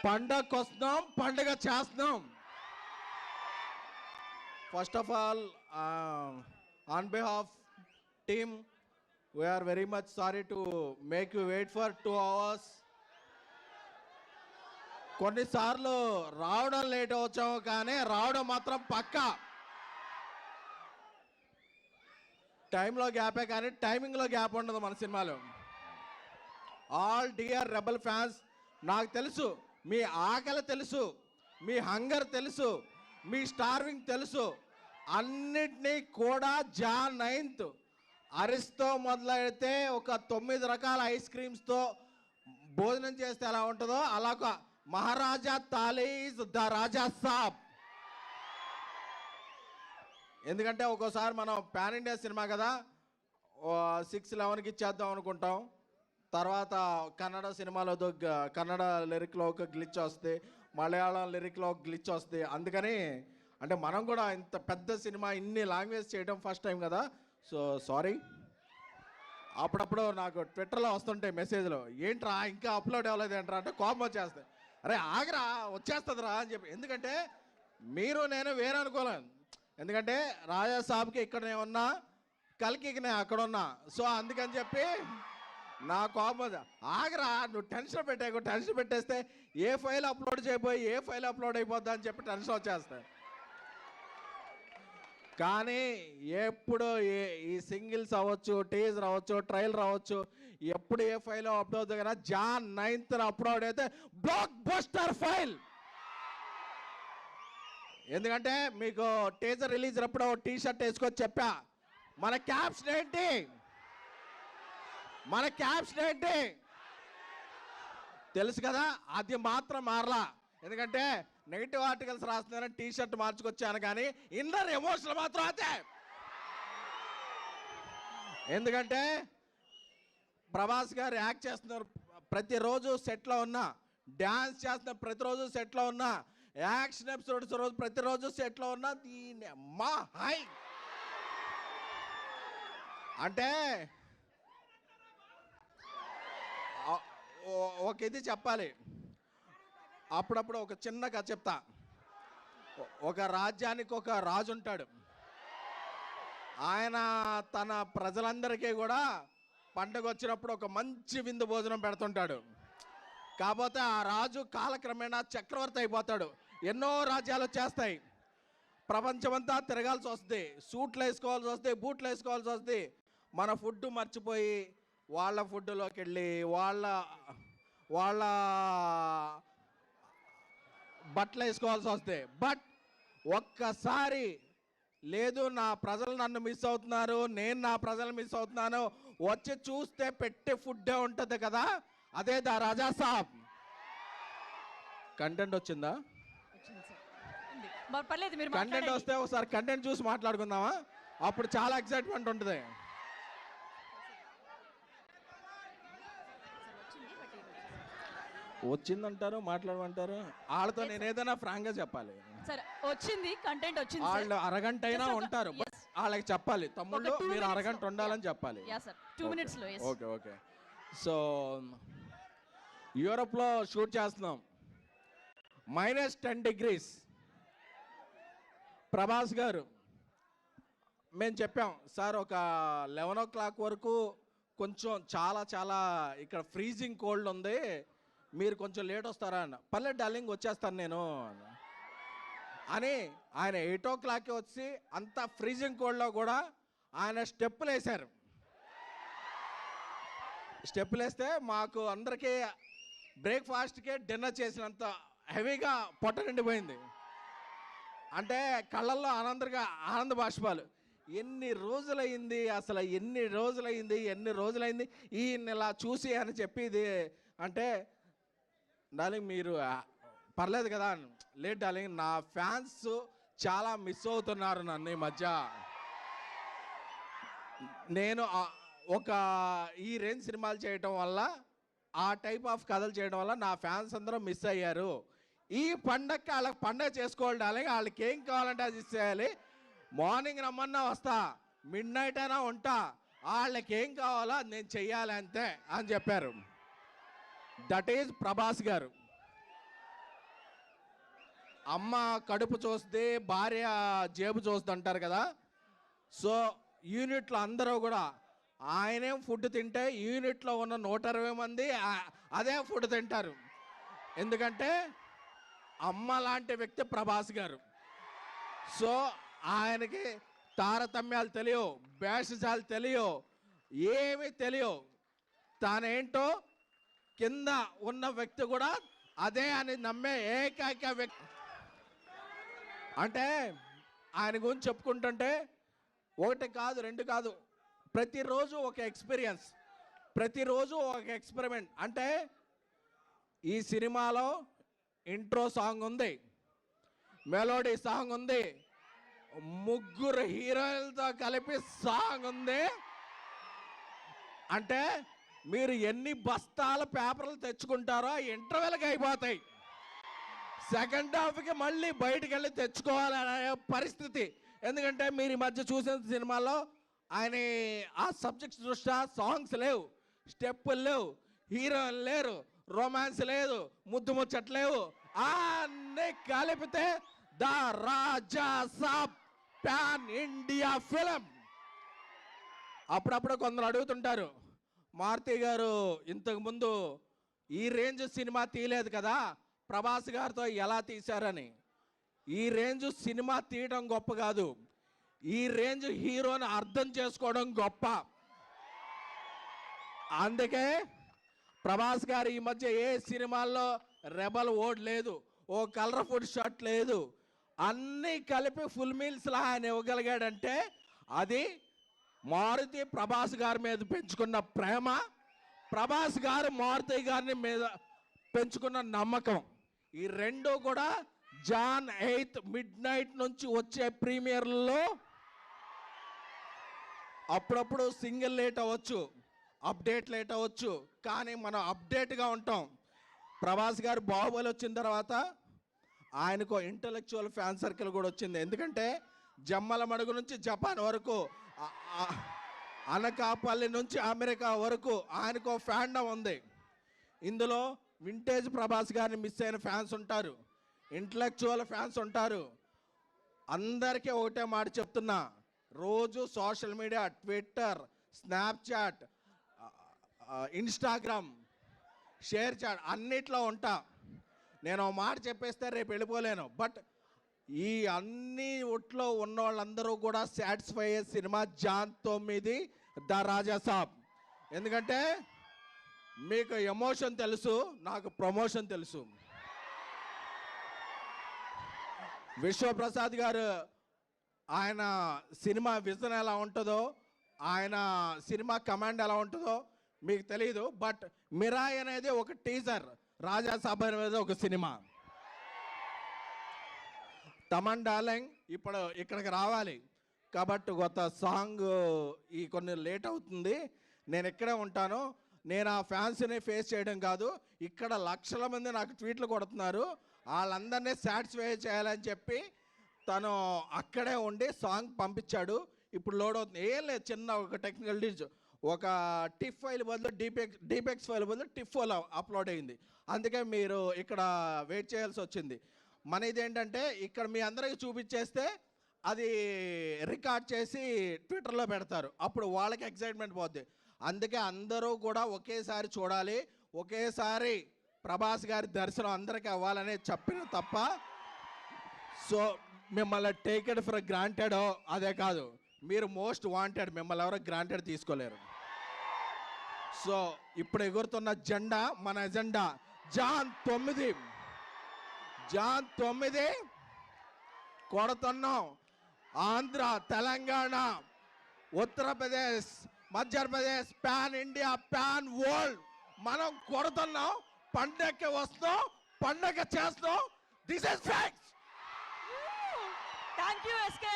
పండగకు వస్తున్నాం, పండుగ చేస్తున్నాం. First of all, on behalf team, we are very much sorry to make you wait for 2 hours. కొన్నిసార్లు రావడం లేట్ వచ్చాము, కానీ రావడం మాత్రం పక్కా. టైంలో గ్యాపే కానీ టైమింగ్లో గ్యాప్ ఉండదు మన సినిమాలో. ఆల్ డియర్ రెబల్ ఫ్యాన్స్, నాకు తెలుసు మీ ఆకలి తెలుసు, మీ హంగర్ తెలుసు, మీ స్టార్వింగ్ తెలుసు. అన్నిటినీ కూడా జాన్ 9th అరిస్తో మొదలైతే ఒక 9 రకాల ఐస్ క్రీమ్స్తో భోజనం చేస్తే ఎలా ఉంటుందో అలా ఒక మహారాజా తాలీ ఈజ్ ద రాజా సాబ్. ఎందుకంటే ఒక్కోసారి మనం పాన్ ఇండియా సినిమా కదా, 6-11కి ఇచ్చేద్దాం అనుకుంటాం. తర్వాత కన్నడ సినిమాలో కన్నడ లిరిక్లో ఒక గ్లిచ్ వస్తే, మలయాళం లిరిక్లో ఒక గ్లిచ్ వస్తే. అందుకని అంటే మనం కూడా ఇంత పెద్ద సినిమా ఇన్ని లాంగ్వేజ్ చేయడం ఫస్ట్ టైం కదా, సో సారీ. అప్పుడప్పుడు నాకు ట్విట్టర్లో వస్తుంటాయి మెసేజ్లు, ఏంట్రా ఇంకా అప్లోడ్ అవ్వలేదు ఏంట్రా అంటే కోపం వచ్చేస్తాయి. అరే ఆగరా, వచ్చేస్తుందిరా అని చెప్పి. ఎందుకంటే మీరు నేను వేరే అనుకోలేను. ఎందుకంటే రాజా సాబ్కి ఇక్కడ నేను ఉన్నా, కల్కికి నేను అక్కడ ఉన్నా. సో అందుకని చెప్పి నా కోపం, ఆగరా నువ్వు టెన్షన్ పెట్టేస్తే ఏ ఫైల్ అప్లోడ్ చేయబోయి ఏ ఫైల్ అప్లోడ్ అయిపోద్దా అని చెప్పి టెన్షన్ వచ్చేస్తాయి. కానీ ఎప్పుడు ఈ సింగిల్స్ అవ్వచ్చు, టీజర్ అవ్వచ్చు, ట్రైలర్ అవ్వచ్చు, ఎప్పుడు ఏ ఫైల్ అప్లోడ్ అవుతుంది కదా, జాన్ 9th అప్లోడ్ అయితే బ్లాక్ బస్టర్ ఫైల్. ఎందుకంటే మీకు టీజర్ రిలీజ్ అప్పుడు టీ షర్ట్ వేసుకొని చెప్పా, మన క్యాప్షన్ ఏంటి తెలుసు కదా, అది మాత్రం మారలా. ఎందుకంటే నెగిటివ్ ఆర్టికల్స్ రాస్తున్నారని టీ షర్ట్ మార్చుకొచ్చాను, కానీ ఇన్నర్ ఎమోషనల్ మాత్రం అదే. ఎందుకంటే ప్రభాస్ గారు యాక్ట్ చేస్తున్నారు ప్రతిరోజు సెట్లో ఉన్నా, డ్యాన్స్ చేస్తున్నారు ప్రతిరోజు సెట్లో ఉన్నా, యాక్షన్ ఎపిసోడ్స్ రోజు ప్రతిరోజు సెట్లో ఉన్నా. దీని అమ్మా హై అంటే ఒక ఇది చెప్పాలి. అప్పుడప్పుడు ఒక చిన్న కథ చెప్తా. ఒక రాజ్యానికి ఒక రాజు ఉంటాడు. ఆయన తన ప్రజలందరికీ కూడా పండుగ వచ్చినప్పుడు ఒక మంచి విందు భోజనం పెడుతుంటాడు. కాకపోతే ఆ రాజు కాలక్రమేణా చక్రవర్తి అయిపోతాడు. ఎన్నో రాజ్యాలు వచ్చేస్తాయి, ప్రపంచమంతా తిరగాల్సి వస్తుంది, సూట్లు వేసుకోవాల్సి వస్తుంది, బూట్లు వేసుకోవాల్సి వస్తుంది. మన ఫుడ్ మర్చిపోయి వాళ్ళ ఫుడ్లోకి వెళ్ళి వాళ్ళ బట్టలు వేసుకోవాల్సి వస్తాయి. బట్ ఒక్కసారి లేదు, నా ప్రజలు నన్ను మిస్ అవుతున్నారు, నేను నా ప్రజలు మిస్ అవుతున్నాను, వచ్చి చూస్తే పెట్టే ఫుడ్డే ఉంటుంది కదా, అదే ద రాజా సాబ్. కంటెంట్ వచ్చిందా? కంటెంట్ వస్తే ఒకసారి కంటెంట్ చూసి మాట్లాడుకుందామా? అప్పుడు చాలా ఎక్సైట్మెంట్ ఉంటుంది. వచ్చిందంటారు, మాట్లాడమంటారు. వాళ్ళతో నేను ఏదైనా ఫ్రాంక్ గా చెప్పాలి. వచ్చింది, కంటెంట్ వచ్చింది. వాళ్ళు అరగంట అయినా ఉంటారు, బట్ వాళ్ళకి చెప్పాలి, తమ్ముళ్ళు మీరు అరగంట ఉండాలని చెప్పాలి. 2 minutes లో. ఓకే. సో యూరోప్లో షూట్ చేస్తున్నాం, -10 degrees. ప్రభాస్ గారు మేము చెప్పాం, సార్ ఒక 11 o'clock వరకు కొంచెం చాలా ఇక్కడ ఫ్రీజింగ్ కోల్డ్ ఉంది, మీరు కొంచెం లేట్ వస్తారా అన్న. పర్లేదు డార్లింగ్ వచ్చేస్తాను నేను అని ఆయన 8 o'clock వచ్చి అంత ఫ్రీజింగ్ కోల్డ్లో కూడా ఆయన స్టెప్పులు వేశారు. స్టెప్పులు వేస్తే మాకు అందరికీ బ్రేక్ఫాస్ట్కే డిన్నర్ చేసినంత హెవీగా పొట్ట నిండిపోయింది. అంటే కళ్ళల్లో ఆనంద బాష్పాలు. ఎన్ని రోజులైంది ఈయన ఇలా చూసి అని చెప్పేది. అంటే డార్లింగ్ మీరు పర్లేదు కదా, లేట్ డార్లింగ్, నా ఫ్యాన్స్ చాలా మిస్ అవుతున్నారు నన్ను ఈ మధ్య. నేను ఒక ఈ రేంజ్ సినిమాలు చేయటం వల్ల, ఆ టైప్ ఆఫ్ కథలు చేయడం వల్ల నా ఫ్యాన్స్ అందరూ మిస్ అయ్యారు. ఈ పండగకి వాళ్ళకి పండగ చేసుకోవాలి డార్లింగ్, వాళ్ళకి ఏం కావాలంటే అది ఇచ్చేయాలి. మార్నింగ్ రమ్మన్నా వస్తా, మిడ్ నైట్ అయినా ఉంటా, వాళ్ళకి ఏం కావాలో అది నేను చెయ్యాలి అంతే అని చెప్పారు. దట్ ఈజ్ ప్రభాస్ గారు. అమ్మ కడుపు చూస్తే భార్య జేబు చూస్తుంది అంటారు కదా. సో యూనిట్లో అందరూ కూడా ఆయనేం ఫుడ్ తింటే యూనిట్లో ఉన్న 120 మంది అదే ఫుడ్ తింటారు. ఎందుకంటే అమ్మ లాంటి వ్యక్తి ప్రభాస్ గారు. సో ఆయనకి తారతమ్యాలు తెలియవు, భేషజాలు తెలియవు, ఏమీ తెలియవు. తానేంటో కింద ఉన్న వ్యక్తి కూడా అదే అని నమ్మే ఏకైక వ్యక్తి. అంటే ఆయన గురించి చెప్పుకుంటుంటే ఒకటి కాదు, రెండు కాదు, ప్రతిరోజు ఒక ఎక్స్పీరియన్స్, ప్రతిరోజు ఒక ఎక్స్పెరిమెంట్. అంటే ఈ సినిమాలో ఇంట్రో సాంగ్ ఉంది, మెలోడీ సాంగ్ ఉంది, ముగ్గురు హీరోయిన్లతో కలిపి సాంగ్ ఉంది. అంటే మీరు ఎన్ని బస్తాల పేపర్లు తెచ్చుకుంటారో ఇంటర్వెల్కి అయిపోతాయి. సెకండ్ హాఫ్కి మళ్ళీ బయటికి వెళ్ళి తెచ్చుకోవాలనే పరిస్థితి. ఎందుకంటే మీరు ఈ మధ్య చూసిన సినిమాలో ఆయన ఆ సబ్జెక్ట్స్ దృష్ట్యా సాంగ్స్ లేవు, స్టెప్పులు లేవు, హీరోయిన్ లేరు, రొమాన్స్ లేదు, ముద్దు ముచ్చట్లేవు. అన్నీ కలిపితే the Raja Saab pan India film. అప్పుడప్పుడు కొందరు అడుగుతుంటారు, మారుతి గారు ఇంతకుముందు ఈ రేంజ్ సినిమా తీయలేదు కదా, ప్రభాస్ గారితో ఎలా తీశారని. ఈ రేంజ్ సినిమా తీయడం గొప్ప కాదు, ఈ రేంజ్ హీరోని అర్థం చేసుకోవడం గొప్ప. అందుకే ప్రభాస్ గారు ఈ మధ్య ఏ సినిమాల్లో రెబల్ ఓడ్ లేదు, ఓ కలర్ఫుల్ షర్ట్ లేదు, అన్నీ కలిపి ఫుల్ మీల్స్లా ఆయన ఇవ్వగలిగాడంటే అది మారుతి ప్రభాస్ గారి మీద పెంచుకున్న ప్రేమ, ప్రభాస్ గారు మారుతి గారిని మీద పెంచుకున్న నమ్మకం. ఈ రెండు కూడా జాన్ 8 మిడ్ నైట్ నుంచి వచ్చే ప్రీమియర్లో అప్పుడప్పుడు సింగిల్ లేట్ అవ్వచ్చు, అప్డేట్ లేట్ అవ్వచ్చు, కానీ మనం అప్డేట్గా ఉంటాం. ప్రభాస్ గారు బాహుబలి వచ్చిన తర్వాత ఆయనకు ఇంటలెక్చువల్ ఫ్యాన్ సర్కిల్ కూడా వచ్చింది. ఎందుకంటే జమ్మల మడుగు నుంచి జపాన్ వరకు, అనకాపల్లి నుంచి అమెరికా వరకు ఆయనకు ఫ్యాండమ్ ఉంది. ఇందులో వింటేజ్ ప్రభాస్ గారిని మిస్ అయిన ఫ్యాన్స్ ఉంటారు, ఇంటలెక్చువల్ ఫ్యాన్స్ ఉంటారు. అందరికీ ఒకటే మాట చెప్తున్నా, రోజు social media, Twitter, Snapchat, Instagram, ShareChat అన్నిట్లో ఉంటా. నేను మాట చెప్పేస్తే రేపు వెళ్ళిపోలేను. బట్ ఈ అన్ని ఒట్లో ఉన్న వాళ్ళందరూ కూడా సాటిస్ఫై అయ్యే సినిమా జాన్ 9 ద రాజా సాబ్. ఎందుకంటే మీకు ఎమోషన్ తెలుసు, నాకు ప్రమోషన్ తెలుసు. విశ్వప్రసాద్ గారు ఆయన సినిమా విజన్ ఎలా ఉంటుందో, ఆయన సినిమా కమాండ్ ఎలా ఉంటుందో మీకు తెలియదు. బట్ మిరాయ్ అనేది ఒక టీజర్, రాజా సాబ్ అనేది ఒక సినిమా. తమన్ డార్లింగ్ ఇప్పుడు ఇక్కడికి రావాలి కాబట్టి కొత్త సాంగ్ ఈ కొన్ని లేట్ అవుతుంది, నేను ఇక్కడే ఉంటాను. నేను ఆ ఫ్యాన్స్ని ఫేస్ చేయడం కాదు, ఇక్కడ లక్షల మంది నాకు ట్వీట్లు కొడుతున్నారు, వాళ్ళందరినీ సాటిస్ఫై చేయాలని చెప్పి తను అక్కడే ఉండి సాంగ్ పంపించాడు. ఇప్పుడు లోడ్ అవుతుంది. ఏం లేదు, చిన్న ఒక టెక్నికల్ డిజ్, ఒక టిఫ్ ఫైల్ బదులు డీపెక్స్ ఫైల్ బదులు టిఫ్ ఫైల్ అప్లోడ్ అయింది. అందుకే మీరు ఇక్కడ వెయిట్ చేయాల్సి వచ్చింది. మన ఇదేంటంటే ఇక్కడ మీ అందరికీ చూపించేస్తే అది రికార్డ్ చేసి ట్విట్టర్లో పెడతారు, అప్పుడు వాళ్ళకి ఎక్సైట్మెంట్ పోద్ది. అందుకే అందరూ కూడా ఒకేసారి చూడాలి, ఒకేసారి ప్రభాస్ గారి దర్శనం అందరికీ అవ్వాలని చెప్పిన తప్ప సో మిమ్మల్ని టేక్ ఇట్ ఫర్ గ్రాంటెడ్ అదే కాదు, మీరు మోస్ట్ వాంటెడ్, మిమ్మల్ని ఎవరో గ్రాంటెడ్ తీసుకోలేరు. సో ఇప్పుడు ఎగురుతున్న జెండా మన ఎజెండా జాన్ 9 కొడుతున్నాం. Andhra, Telangana, Uttar Pradesh, Madhya Pradesh, pan India, pan world మనం కొడుతున్నాం. పండగకి వస్తాం, పండగ చేస్తాం. This is facts. Thank you SK.